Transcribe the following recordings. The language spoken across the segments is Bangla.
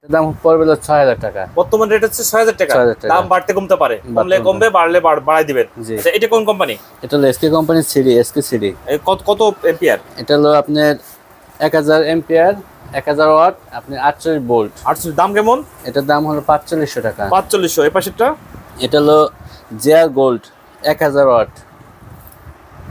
দাম পড়বে ৬০০০ টাকা। বর্তমান রেট হচ্ছে ৬০০০ টাকা। দাম বাড়তে কমতে পারে, কমলে কমবে, বাড়লে বাড়াই দিবেন। আচ্ছা, এটা কোন কোম্পানি? এটা হলো এসকে কোম্পানির সিডি, এসকে সিডি। কত এম্পিয়ার? এটা হলো আপনার 1000 এম্পিয়ার, 1000 ওয়াট, আপনি 48 ভোল্ট। 48। দাম কেমন? এটার দাম হলো ৪৫০০ টাকা। ৪৫০০। এই পাশেরটা? এটা হলো জেআর গোল্ড 1000 ওয়াট।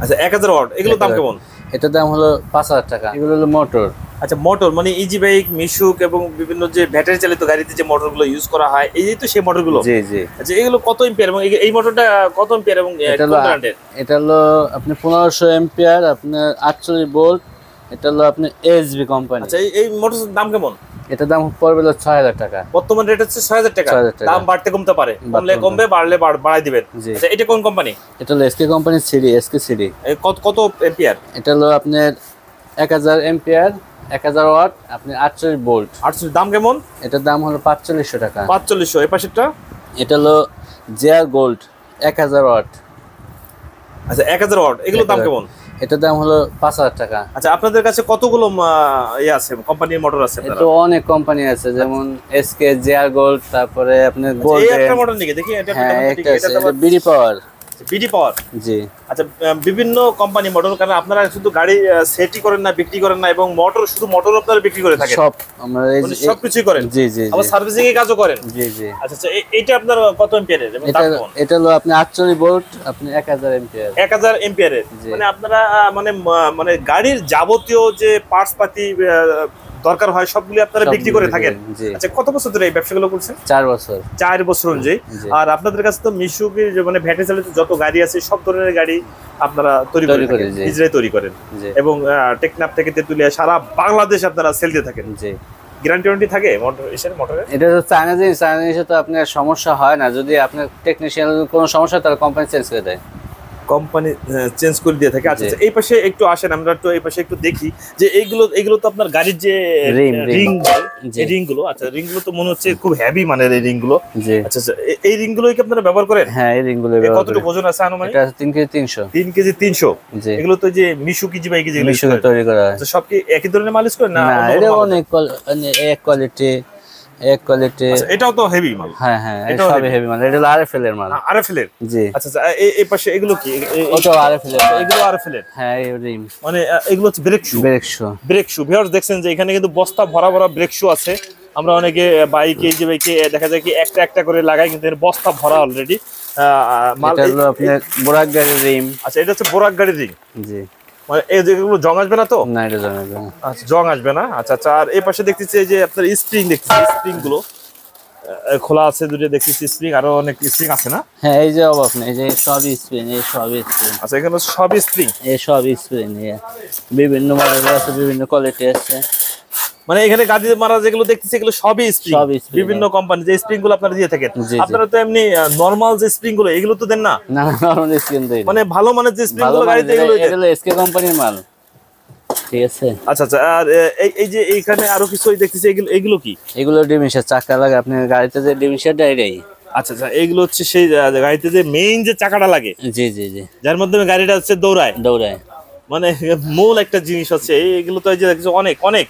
আচ্ছা, 1000 ওয়াট। এগুলোর দাম কেমন? এটার দাম হলো ৫০০০ টাকা। এগুলো হলো মোটর। আচ্ছা, মোটর মানে ইজি বাইক, মিশুক এবং বিভিন্ন যে ব্যাটারি চালিত গাড়িতে যে মোটরগুলো ইউজ করা হয়, এই তো সেই মোটরগুলো। জি জি। আচ্ছা, এগুলো কত এম্পিয়ার এবং এই মোটরটা কত এম্পিয়ার এবং কোন ব্র্যান্ডের? এটা হলো আপনি 1500 এম্পিয়ার, আপনার 48 ভোল্ট। এটা হলো আপনি এসবি কোম্পানি। আচ্ছা, এই মোটরের দাম কেমন? এটার দাম পড়বে ৬০০০ টাকা। বর্তমান রেট হচ্ছে ৬০০০ টাকা। দাম বাড়তে কমতে পারে, কমলে কমবে, বাড়লে বাড়াই দিবেন। আচ্ছা, এটা কোন কোম্পানি? এটা হলো এসকে কোম্পানির সিডি, এসকে সিডি। কত এম্পিয়ার? এটা হলো আপনার 1000 এম্পিয়ার, 1000 ওয়াট, আপনি 48 ভোল্ট। 48। দাম কেমন? এটার দাম হলো ৪৫০০ টাকা। ৪৫০০। এই পাশেরটা? এটা হলো জেআর গোল্ড 1000 ওয়াট। আচ্ছা, 1000 ওয়াট। এগুলোর দাম কেমন? এটার দাম হলো ৫০০০ টাকা। আচ্ছা, আপনাদের কাছে কতগুলো আছে কোম্পানির মোটর আছে? তো অনেক কোম্পানি আছে, যেমন এসকে, জেআর গোল্ড, তারপরে আপনার গোল্ড। এই একটা মোটর নাকি দেখি? এটা বিডি পাওয়ার। বিডি পাওয়ার। জি। আচ্ছা, বিভিন্ন কোম্পানি মোটর, কারণ আপনারা শুধু গাড়ি সেটই করেন না, বিক্রি করেন না, এবং মোটর শুধু মোটর আপনারা বিক্রি করে থাকেন? সব আমরা সবকিছুই করেন। জি জি। আবার সার্ভিসিং এর কাজও করেন? জি জি। আচ্ছা, এইটা আপনার কত এম্পিয়ারের এবং দাম কেমন? এটা হলো আপনি 48 ভোল্ট, আপনি 1000 এম্পিয়ার। 1000 এম্পিয়ারের। মানে আপনারা মানে গাড়ির যাবতীয় যে পার্টস পাতি দরকার হয় সবগুলি আপনারা বিক্রি করে থাকেন? আচ্ছা, কত বছর ধরে এই ব্যবসাগুলো করছেন? 4 বছর। 4 বছর অনুযায়ী। আর আপনাদের কাছে তো মিশুকের মানে ব্যাটারি চালিত যত গাড়ি আছে সব ধরনের গাড়ি আপনারা তৈরি করেন, নিজেরাই তৈরি করেন, এবং টেকনাফ থেকে তেতুলিয়া সারা বাংলাদেশ আপনারা সেল দিয়ে থাকেন। জি। গ্যারান্টি ওয়ারেন্টি থাকে মোটরের? এটা তো চায়না জিনিসে তো আপনার সমস্যা হয় না। যদি আপনার টেকনিশিয়ান কোনো সমস্যা, তাহলে কোম্পানি চেঞ্জ করে দেয়। কোম্পানি চেঞ্জ করে দিয়ে থাকে। আচ্ছা, এই পাশে একটু আসেন, আমরা একটু এই পাশে একটু দেখি যে এইগুলো তো আপনার গাড়ির যে রিং গুলো। আচ্ছা, রিং গুলো তো মনে হচ্ছে খুব হেভি মানের এই রিং গুলো। আচ্ছা, এই রিং গুলো কি আপনারা ব্যবহার করেন? হ্যাঁ, এই রিং গুলো কতটুকু ওজন আছে আনুমানিক? এটা 3 কেজি 300। 3 কেজি 300। এগুলো তো যে মিশুক ইজি বাইক যেগুলো তৈরি করা হয়, সব কি একই ধরনের মালিশ করেন না? এটা অনেক এক কোয়ালিটি। এটাও তো হেভি মাল। হ্যাঁ হ্যাঁ, এটা সবই হেভি মাল। এটা আরএফএল এর মাল। আরএফএল এর? জি। আচ্ছা, এই পাশে এগুলো কি? ওটা আরএফএল এর। এগুলো আরএফএল এর? হ্যাঁ, এই রিম মানে এগুলো হচ্ছে ব্রেক শু। ভিউয়ার্স দেখছেন যে এখানে কিন্তু বস্তা ভরা ভরা ব্রেক শু আছে। আমরা অনেকে বাইকে যে বাইকে দেখা যায় কি একটা একটা করে লাগাই, কিন্তু এর বস্তা ভরা অলরেডি মাল। এটা হলো আপনার বোরাক গাড়ির রিম। আচ্ছা, এটা হচ্ছে বোরাক গাড়ির রিং। জি। মানে এই যেগুলো জং আসবে না তো? না, এটা জং আসবে না। আচ্ছা, জং আসবে না। আচ্ছা আচ্ছা। আর এই পাশে দেখতেছি যে আপনার স্প্রিং, দেখতেছি স্প্রিং গুলো খোলা আছে দুটো, দেখতেছি স্প্রিং, আরো অনেক স্প্রিং আছে না? হ্যাঁ, এই যে অভাব নেই, যে সবই স্প্রিং, এই সবই স্প্রিং। আচ্ছা, এখানে সবই স্প্রিং? এই সবই স্প্রিং। বিভিন্ন মডেল আছে, বিভিন্ন কোয়ালিটি আছে। মানে এখানে গাড়ি মারা যেগুলো দেখতেছি এগুলো সবই স্প্রিং, বিভিন্ন কোম্পানি যে স্প্রিং গুলো আপনারা দিয়ে থাকেন। আপনারা তো এমনি নরমাল যে স্প্রিং গুলো এগুলো তো দেন না? না, নরমাল স্প্রিং দেই। মানে ভালো মানের যে স্প্রিং গুলো গাড়িতে এগুলো এসকে কোম্পানির মাল। ঠিক আছে। আচ্ছা আচ্ছা। আর এই যে এইখানে আরো কিছু দেখতেছি, এগুলো কি? এগুলো ডিমিশার চাকা লাগে আপনার গাড়িতে, যে ডিমিশারটা এটাই। আচ্ছা আচ্ছা। এগুলো হচ্ছে সেই গাড়িতে যে মেইন যে চাকাটা লাগে? জি জি জি। যার মাধ্যমে গাড়িটা হচ্ছে দৌড়ায়। মানে মূল একটা জিনিস হচ্ছে এগুলো তো অনেক অনেক।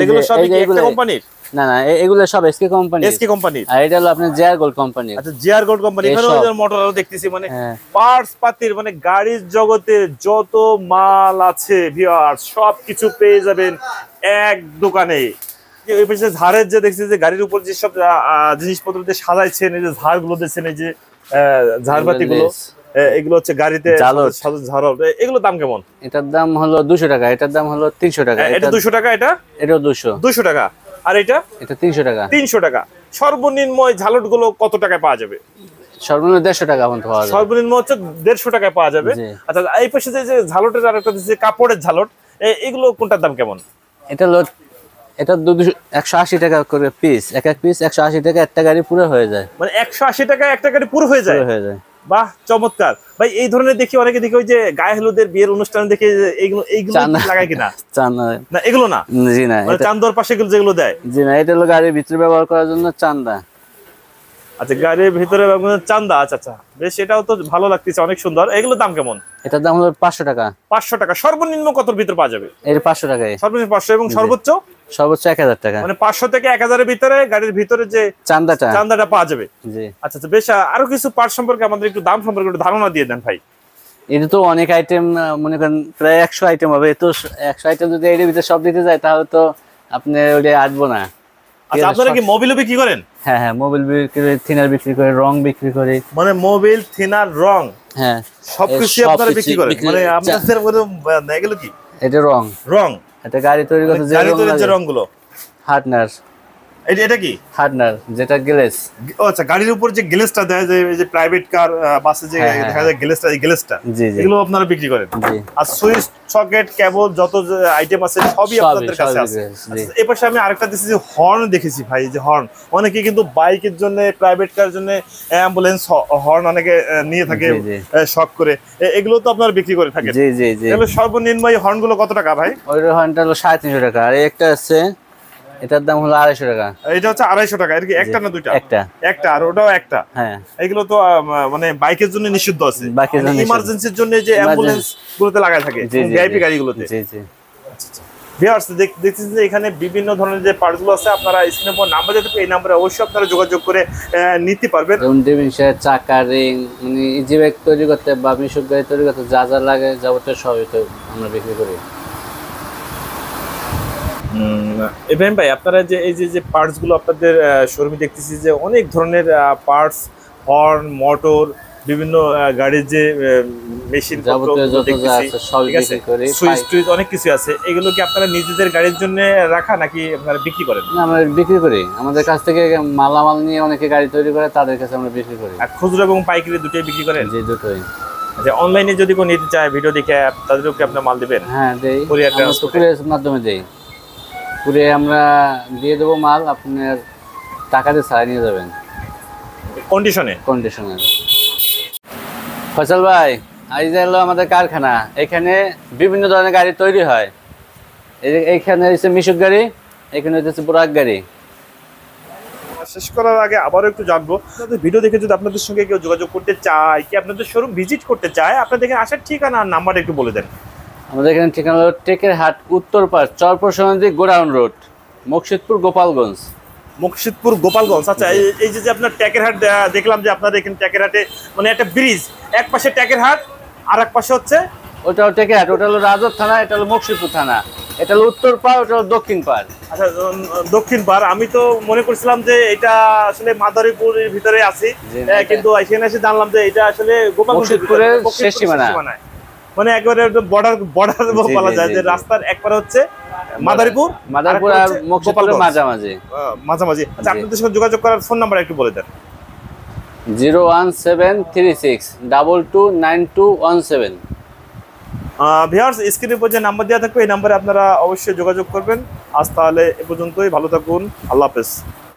এগুলো সব একটা কোম্পানির? না না, এগুলো সব এসকে কোম্পানি। SK company. আর এটা হলো আপনার জেআর গোল্ড কোম্পানি। আচ্ছা, জেআর গোল্ড কোম্পানি। এখানে ওই মোটর দেখতেছি, মানে পার্টস পাতির, মানে গাড়ির জগতে যত মাল আছে ভিউয়ার্স সবকিছু পেয়ে যাবেন এক দোকানে। ওই পাশে ঝাড়ের যে দেখছি যে গাড়ির উপর যে সব জিনিসপত্র দিয়ে সাজাইছেন, এই যে ঝাড়গুলো দেখছেন, এই যে ঝাড়বাতি গুলো, এগুলো হচ্ছে গাড়িতে ঝাড়। এগুলোর দাম কেমন? এটার দাম হলো 200 টাকা, এটার দাম হলো 300 টাকা। এটা 200 টাকা, এটাও 200 টাকা। আর এটা 300 টাকা। 300 টাকা। সর্বনিম্ন ঝালট গুলো কত টাকায় পাওয়া যাবে? সর্বনিম্ন 150 টাকা পর্যন্ত পাওয়া যাবে। সর্বনিম্ন হচ্ছে 150 টাকায় পাওয়া যাবে। আচ্ছা, এই পাশে যে ঝালটের আরেকটা দিচ্ছে কাপড়ের ঝালট, এগুলো কোনটার দাম কেমন? এটা 180 টাকা করে পিস, এক পিস 180 টাকা, একটা গাড়ি পুরো হয়ে যায়। মানে 180 টাকায় একটা গাড়ি পুরো হয়ে যায়? বাহ, চমৎকার ভাই। এই ধরনের দেখি অনেকে, দেখি ওই যে গায়ে হলুদের বিয়ের অনুষ্ঠানে দেখি এইগুলো লাগায় কিনা? না, এগুলো না। জি না, চান্দর পাশে যেগুলো দেয়? জি না, এটা হলো গাড়ির ভিতরে ব্যবহার করার জন্য চান্দা। আচ্ছা, গাড়ির ভিতরে চান্দা। আচ্ছা আচ্ছা, বেশ, এটাও তো ভালো লাগতেছে, অনেক সুন্দর। এগুলোর দাম কেমন? এটার দাম হলো 500 টাকা। 500 টাকা। সর্বনিম্ন কতর ভিতর পাওয়া যাবে? এটা 500 টাকায়। সর্বনিম্ন 500 এবং সর্বোচ্চ সর্বোচ্চ 1000 টাকা। মানে 500 থেকে 1000 এর ভিতরে গাড়ির ভিতরে যে চান্দাটা পাওয়া যাবে। জি আচ্ছা আচ্ছা, বেশ। আরো কিছু পার্ট সম্পর্কে আমাদের একটু দাম সম্পর্কে একটু ধারণা দিয়ে দেন ভাই। এটা তো অনেক আইটেম, মনে করেন প্রায় 100 আইটেম হবে। তো 100 আইটেম যদি এর ভিতরে সব দিতে যায় তাহলে তো আপনি ওটা আসবো না। আচ্ছা, আপনারা কি মোবিলও বিক্রি করেন? হ্যাঁ হ্যাঁ, মোবিল বিক্রি করি, থিনার বিক্রি করি, রং বিক্রি করি। মানে মোবিল, থিনার, রং, হ্যাঁ সবকিছু আপনারা বিক্রি করেন? মানে আপনাদের এগুলো কি? এটা রং। রং এটা গাড়ি তৈরি করতে যে রংগুলো, হার্ডনার। এটা কি হার্ডনার, যেটা গ্লেজ। আচ্ছা, গাড়ির উপর যে গ্লেজটা দেয়, যে প্রাইভেট কার বাসে যে দেখা যায় গ্লেজটা, এই গ্লেজটা এগুলো আপনারা বিক্রি করেন? আর সুইচ, সকেট, কেবল যত আইটেম আছে সবই আপনাদের কাছে আছে। এই পাশে আমি আরেকটা দেখছি যে হর্ন দেখেছি ভাই, যে হর্ন অনেকে কিন্তু বাইকের জন্য, প্রাইভেট কার জন্য, অ্যাম্বুলেন্স হর্ন অনেকে নিয়ে থাকে শখ করে, এগুলো তো আপনারা বিক্রি করে থাকেন? জি জি জি। এগুলো সর্বনিম্ন এই হর্নগুলো কত টাকা ভাই? ওই হর্নটা হলো 350 টাকা। আর একটা আছে, এটার দাম হলো 250 টাকা। এটা হচ্ছে 250 টাকা। এর কি একটা না দুইটা? একটা। আর ওটাও একটা? হ্যাঁ। এগুলো তো মানে বাইকের জন্য নিষিদ্ধ আছে, ইমার্জেন্সির জন্য যে অ্যাম্বুলেন্স গুলোতে লাগায় থাকে, ভিআইপি গাড়িগুলোতে। জি জি। আচ্ছা, ভিউয়ার্স দেখতেছেন যে এখানে বিভিন্ন ধরনের যে পার্টস গুলো আছে, আপনারা স্ক্রিনের উপর নাম্বার দিতে পারেন, এই নম্বরে অবশ্যই আপনারা যোগাযোগ করে নিতে পারবেন। ডিভিশন, চাকা, রিং, মানে ইজি বাইক তৈরি করতে বা মিশুক গাড়ি তৈরি করতে যা যা লাগে যাবতীয় সবই তো আমরা বিক্রি করি। ইব্রাহিম ভাই, আপনারা যে এই যে পার্টস গুলো আপনাদের শোরুমে দেখতেছি যে অনেক ধরনের পার্টস, হর্ন, মোটর, বিভিন্ন গাড়ির যে মেশিন সুইচ অনেক কিছু আছে, এগুলো কি আপনারা নিজেদের গাড়ির জন্য রাখা নাকি আপনারা বিক্রি করেন? না, আমরা বিক্রি করি। আমাদের কাছ থেকে মালামাল নিয়ে অনেকে গাড়ি তৈরি করে, তাদের কাছে আমরা বিক্রি করি। আর খুচরা এবং পাইকারি দুটোই বিক্রি করেন? জি, দুটোই। আচ্ছা, অনলাইনে যদি কেউ নিতে চায়, ভিডিও দেখে, তাদেরও কি আপনার মাল দিবেন? হ্যাঁ দেই, কুরিয়ারের মাধ্যমে দেই। কুরিয়ারে আমরা দিয়ে দেবো মাল, আপনার টাকা দিয়ে ছাড়া নিয়ে যাবেন কন্ডিশনে। ফয়সাল ভাই, এই যে হলো আমাদের কারখানা, এখানে বিভিন্ন ধরনের গাড়ি তৈরি হয়। এইখানে হচ্ছে মিশুক গাড়ি, এখানে হচ্ছে বোরাক গাড়ি। শেষ করার আগে আবারও একটু জানবো, আপনাদের ভিডিও দেখে যদি আপনাদের সঙ্গে কেউ যোগাযোগ করতে চায়, কি আপনাদের শোরুম ভিজিট করতে চায়, আপনাদের এখানে আসার ঠিকানা আর নাম্বার একটু বলে দেন। আমাদের এখানে ঠিকানা হলো টেকের হাট, উত্তর পাশ, চরপোষণী গোডাউন রোড, মুর্শিদপুর গোপালগঞ্জ। আচ্ছা, এই যে আপনার ট্যাকের হাট দেখলাম যে আপনাদের এখানে ট্যাকের হাটে মানে একটা ব্রিজ, এক পাশে ট্যাকের হাট আর এক পাশে হচ্ছে ওটাও ট্যাকের হাট। ওটা হলো রাজর থানা, এটা হলো মুর্শিদপুর থানা। এটা হলো উত্তর পাড়, ওটা হলো দক্ষিণ পাড়। আচ্ছা, দক্ষিণ পাড়। আমি তো মনে করছিলাম যে এটা আসলে মাদারীপুরের ভিতরে আছে, কিন্তু এখানে এসে জানলাম যে এটা আসলে মুর্শিদপুরের শেষ সীমানা, মানে একেবারে বর্ডার বলা যায়, যে রাস্তার একবার হচ্ছে মাদারীপুর আর মুর্শিদপুরের মাঝামাঝি। আচ্ছা, আপনাদের সঙ্গে যোগাযোগ করার ফোন নাম্বার একটু বলে দেন। 01736229217। ভিউয়ার্স, স্ক্রিনের উপর যে নাম্বার দেওয়া থাকবে, এই নাম্বারে আপনারা অবশ্যই যোগাযোগ করবেন। আজ তাহলে এ পর্যন্তই, ভালো থাকুন, আল্লাহ হাফেজ।